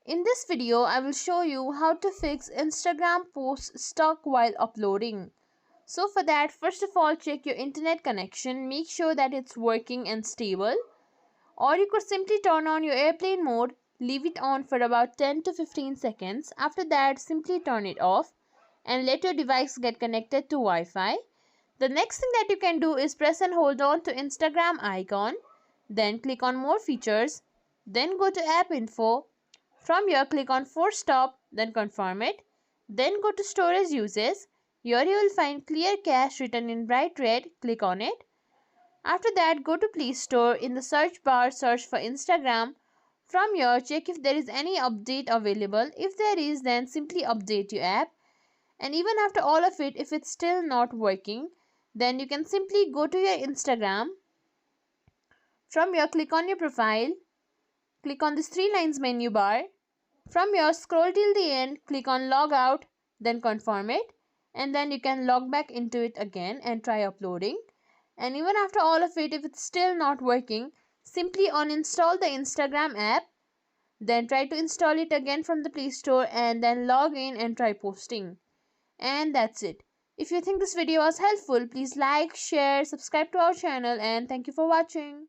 In this video, I will show you how to fix Instagram post stuck while uploading. So for that, first of all, check your internet connection, make sure that it's working and stable. Or you could simply turn on your airplane mode, leave it on for about 10 to 15 seconds. After that, simply turn it off and let your device get connected to Wi-Fi. The next thing that you can do is press and hold on to Instagram icon, then click on more features, then go to app info. From here, click on force stop, then confirm it. Then go to storage uses. Here you will find clear cache written in bright red. Click on it. After that, go to Play Store. In the search bar, search for Instagram. From here, check if there is any update available. If there is, then simply update your app. And even after all of it, if it's still not working, then you can simply go to your Instagram. From here, click on your profile. Click on this three lines menu bar. From here, scroll till the end, click on log out, then confirm it, and then you can log back into it again and try uploading. And even after all of it, if it's still not working, simply uninstall the Instagram app, then try to install it again from the Play Store and then log in and try posting. And that's it. If you think this video was helpful, please like, share, subscribe to our channel, and thank you for watching.